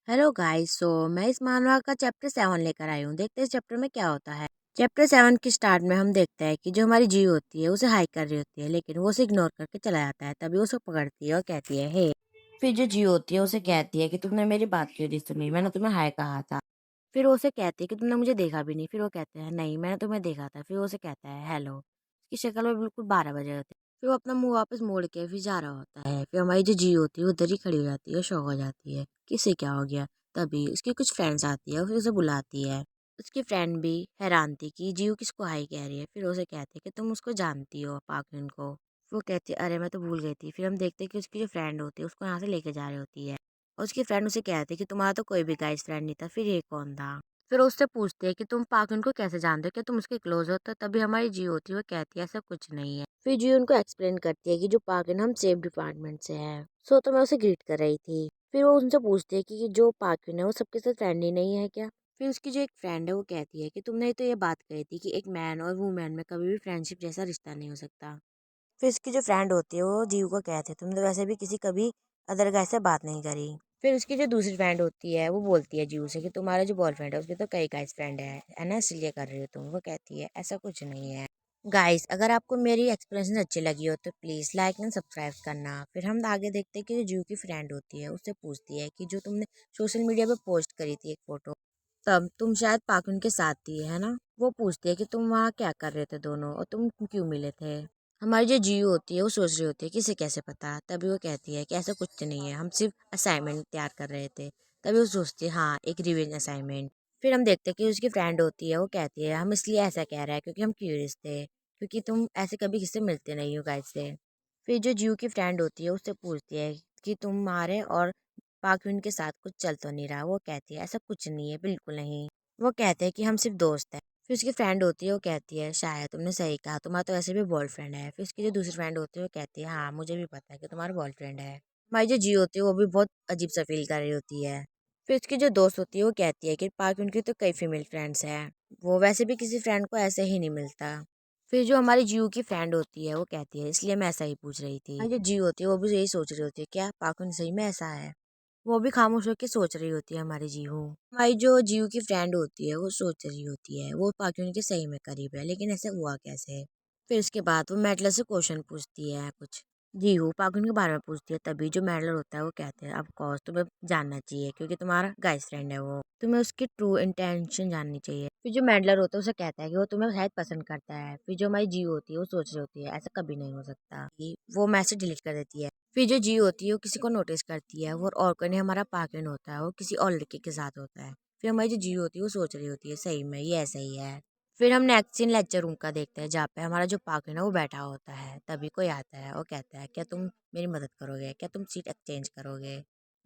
Hello guys. मैं इस मानवा का चैप्टर 7 लेकर आई हूँ। देखते हैं इस चैप्टर में क्या होता है। चैप्टर 7 के स्टार्ट में हम देखते हैं कि जो हमारी जीव होती है उसे हाई कर रही होती है, लेकिन वो उसे इग्नोर करके चला जाता है। तभी वो उसे पकड़ती है और कहती है हे। फिर जो जीव होती है उसे कहती है कि तुमने मेरी बात क्यों नहीं सुनी, मैंने तुम्हें हाय कहा था। फिर वो उसे कहती है कि तुमने मुझे देखा भी नहीं। फिर वो कहते हैं नहीं, मैंने तुम्हें देखा था। फिर वो उसे कहता है हेलो। उसकी शक्ल में बिल्कुल 12 बजे होते हैं। फिर वो अपना मुंह वापस मोड़ के फिर जा रहा होता है। फिर हमारी जो जीव होती है वो उधर ही खड़ी हो जाती है और शौक हो जाती है कि इसे क्या हो गया। तभी उसकी कुछ फ्रेंड्स आती है और फिर उसे बुलाती है। उसकी फ्रेंड भी हैरान थी कि जीव किसको हाई कह रही है। फिर उसे कहती है कि तुम उसको जानती हो, पाखिन को। वो कहती है अरे मैं तो भूल गई थी। फिर हम देखते हैं कि उसकी जो फ्रेंड होती है उसको यहाँ से लेके जा रही होती है। और उसकी फ्रेंड उसे कहती है कि तुम्हारा तो कोई भी गाइस फ्रेंड नहीं था, फिर ये कौन था। फिर वो उससे पूछती है कि तुम पाखिन को कैसे जानते हो, क्या तुम उसके क्लोज हो। तो तभी हमारी जीव होती है वो कहती है ऐसा कुछ नहीं है। फिर जीव उनको एक्सप्लेन करती है कि जो पाखिन हम सेफ डिपार्टमेंट से है। तो मैं उसे ग्रीट कर रही थी। फिर वो उनसे पूछती है कि जो पार्टनर है वो सबके साथ फ्रेंडली नहीं है क्या। फिर उसकी जो एक फ्रेंड है वो कहती है कि तुमने तो ये बात कही थी कि एक मैन और वुमेन में कभी भी फ्रेंडशिप जैसा रिश्ता नहीं हो सकता। फिर उसकी जो फ्रेंड होती है वो जीव को कहती है तुमने तो वैसे भी किसी कभी अदर गाय से बात नहीं करी। फिर उसकी जो दूसरी फ्रेंड होती है वो बोलती है जीव से कि तुम्हारा जो बॉयफ्रेंड है उसके तो कई गाइस फ्रेंड है ना, इसलिए कर रही हो तुम। वो कहती है ऐसा कुछ नहीं है। गाइस अगर आपको मेरी एक्सप्लेनेशन अच्छी लगी हो तो प्लीज़ लाइक एंड सब्सक्राइब करना। फिर हम आगे देखते हैं कि जो जीव की फ्रेंड होती है उससे पूछती है कि जो तुमने सोशल मीडिया पे पोस्ट करी थी एक फोटो, तब तुम शायद पाकुन के साथ थी है ना। वो पूछती है कि तुम वहाँ क्या कर रहे थे दोनों और तुम क्यों मिले थे। हमारी जो जीव होती है वो सोच रही होती है कि इसे कैसे पता। तभी वो कहती है कि ऐसा कुछ नहीं है, हम सिर्फ असाइनमेंट तैयार कर रहे थे। तभी वो सोचती है हाँ एक रिवीजन असाइनमेंट। फिर हम देखते हैं कि उसकी फ्रेंड होती है वो कहती है हम इसलिए ऐसा कह रहे हैं क्योंकि हम क्यूरियस थे, क्योंकि तुम ऐसे कभी किससे मिलते नहीं हो गाइस से। फिर जो जीव की फ्रेंड होती है उससे पूछती है कि तुम्हारे और पाक्विन के साथ कुछ चल तो नहीं रहा। वो कहती है ऐसा कुछ नहीं है, बिल्कुल नहीं। वो कहते हैं कि हम सिर्फ दोस्त हैं। फिर उसकी फ्रेंड होती है वो कहती है शायद तुमने सही कहा, तुम्हारा तो ऐसे भी बॉयफ्रेंड है। फिर उसकी जो दूसरी फ्रेंड होती है वो कहती है हाँ मुझे भी पता है कि तुम्हारा बॉयफ्रेंड है। हमारी जो जी होती है वो भी बहुत अजीब सा फील कर रही होती है। फिर उसकी जो दोस्त होती है वो कहती है कि पार्क उनकी तो कई फीमेल फ्रेंड्स हैं, वो वैसे भी किसी फ्रेंड को ऐसे ही नहीं मिलता। फिर जो हमारी जीव की फ्रेंड होती है वो कहती है इसलिए मैं ऐसा ही पूछ रही थी। हमारी जो जीव होती है वो भी यही सोच रही होती है क्या पाकुन सही में ऐसा है। वो भी खामोश होकर सोच रही होती है हमारी जीहू। हमारी जो जीहू की फ्रेंड होती है वो सोच रही होती है वो पाक्योन के सही में करीब है, लेकिन ऐसे हुआ कैसे। फिर उसके बाद वो मेडलर से क्वेश्चन पूछती है कुछ। जीहू पाक्योन के बारे में पूछती है। तभी जो मेडलर होता है वो कहते हैं ऑफ कोर्स तुम्हें जानना चाहिए क्योंकि तुम्हारा गाइस फ्रेंड है वो, तुम्हें उसकी ट्रू इंटेंशन जाननी चाहिए। फिर जो मेडलर होता है उसे कहता है कि वो तुम्हें शायद पसंद करता है। फिर जो हमारी जीव होती है वो सोच रही होती है ऐसा कभी नहीं हो सकता। वो मैसेज डिलीट कर देती है। फिर जो जी होती है वो किसी को नोटिस करती है और कने हमारा पार्टनर होता है वो किसी और लड़के के साथ होता है। फिर हमारी जो जी होती है वो सोच रही होती है सही में ये ऐसा ही है। फिर हम नेक्स्ट सीन लेक्चर रूम का देखते हैं जहाँ पे हमारा जो पार्टनर है वो बैठा होता है। तभी कोई आता है और कहता है क्या तुम मेरी मदद करोगे, क्या तुम सीट एक्सचेंज करोगे।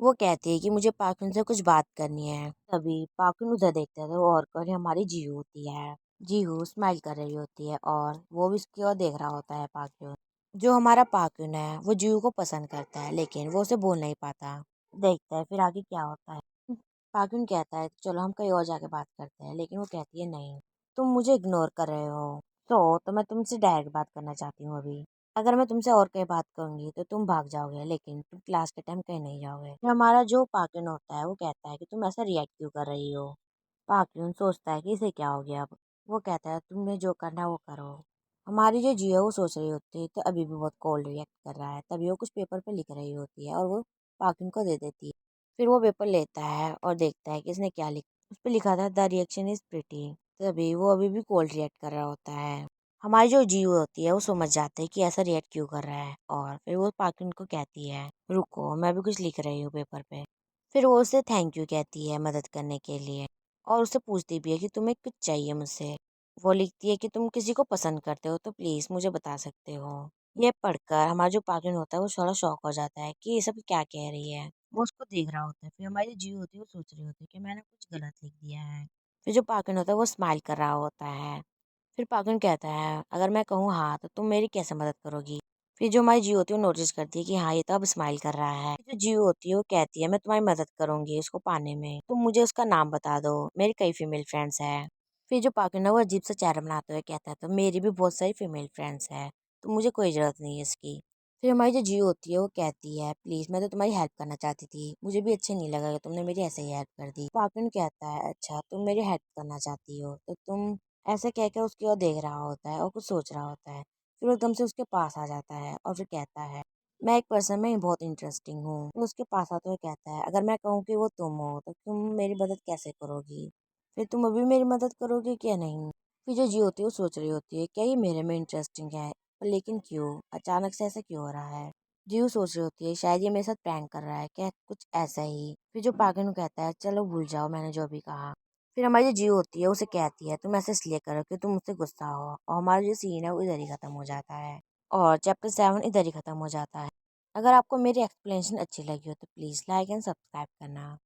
वो कहती है कि मुझे पार्टनर से कुछ बात करनी है। तभी पार्टनर उधर देखता है तो और कने हमारी जी होती है। जीहू स्माइल कर रही होती है और वो भी उसकी ओर देख रहा होता है पार्टनर। जो हमारा पाकुन है वो जीव को पसंद करता है लेकिन वो उसे बोल नहीं पाता। देखता है फिर आगे क्या होता है। पाकुन कहता है चलो हम कहीं और जाके बात करते हैं, लेकिन वो कहती है नहीं, तुम मुझे इग्नोर कर रहे हो। तो मैं तुमसे डायरेक्ट बात करना चाहती हूँ अभी। अगर मैं तुमसे और कहीं बात करूंगी तो तुम भाग जाओगे, लेकिन तुम क्लास के टाइम कहीं नहीं जाओगे। फिर हमारा जो पाकुन होता है वो कहता है कि तुम ऐसा रिएक्ट क्यों कर रही हो। पाक्यून सोचता है कि इसे क्या हो गया अब। वो कहता है तुमने जो करना है वो करो। हमारी जो जियो वो सोच रही होती है तो अभी भी बहुत कोल्ड रिएक्ट कर रहा है। तभी वो कुछ पेपर पे लिख रही होती है और वो पाक्यून को दे देती है। फिर वो पेपर लेता है और देखता है कि इसने क्या लिखा। उस पर लिखा था द रिएक्शन इज प्रिटी। तभी वो अभी भी कोल्ड रिएक्ट कर रहा होता है। हमारी जो जियो होती है वो समझ जाते है कि ऐसा रिएक्ट क्यों कर रहा है और फिर वो पाक्यून को कहती है रुको मैं भी कुछ लिख रही हूँ पेपर पे। फिर वो उसे थैंक यू कहती है मदद करने के लिए और उससे पूछती भी है कि तुम्हें कुछ चाहिए मुझसे। वो लिखती है कि तुम किसी को पसंद करते हो तो प्लीज़ मुझे बता सकते हो। ये पढ़कर हमारा जो पागल होता है वो थोड़ा शॉक हो जाता है कि ये सब क्या कह रही है। वो उसको देख रहा होता है। फिर हमारी जीव होती है वो सोच रही होती है कि मैंने कुछ गलत लिख दिया है। फिर जो पागल होता है वो स्माइल कर रहा होता है। फिर पागल कहता है अगर मैं कहूँ हाँ तो तुम मेरी कैसे मदद करोगी। फिर जो हमारी जीव होती है वो नोटिस करती है कि हाँ ये तो अब स्माइल कर रहा है। जो जीव होती है वो कहती है मैं तुम्हारी मदद करूंगी उसको पाने में, तुम मुझे उसका नाम बता दो, मेरी कई फीमेल फ्रेंड्स हैं। फिर जो पागल है वो अजीब सा चेहरा बनाते हुए कहता है तो मेरी भी बहुत सारी फीमेल फ्रेंड्स हैं, तो मुझे कोई ज़रूरत नहीं है इसकी। फिर हमारी जो जियो होती है वो कहती है, प्लीज मैं तो तुम्हारी हेल्प करना चाहती थी, मुझे भी अच्छा नहीं लगा कि तुमने मेरी ऐसे ही हेल्प कर दी। पापिन कहता है, अच्छा तुम मेरी हेल्प करना चाहती हो तो तुम, ऐसे कहकर उसकी ओर देख रहा होता है और कुछ सोच रहा होता है। फिर वो एकदम से उसके पास आ जाता है और फिर कहता है, मैं एक पर्सन में बहुत इंटरेस्टिंग हूँ। वो उसके पास आता है, कहता है, अगर मैं कहूँ कि वो तुम हो तो तुम मेरी मदद कैसे करोगी? फिर तुम अभी मेरी मदद करोगे क्या नहीं? फिर जो जी होती है वो सोच रही होती है, क्या ये मेरे में इंटरेस्टिंग है? पर लेकिन क्यों अचानक से ऐसा क्यों हो रहा है? जीव सोच रही होती है, शायद ये मेरे साथ प्रैंक कर रहा है क्या, कुछ ऐसा ही। फिर जो पागन कहता है, चलो भूल जाओ मैंने जो अभी कहा। फिर हमारी जो जीव होती है उसे कहती है, तुम ऐसे इसलिए करो कि तुम मुझसे गुस्सा हो। और हमारा जो सीन है वो इधर ही खत्म हो जाता है और चैप्टर 7 इधर ही खत्म हो जाता है। अगर आपको मेरी एक्सप्लेनेशन अच्छी लगी हो तो प्लीज़ लाइक एंड सब्सक्राइब करना।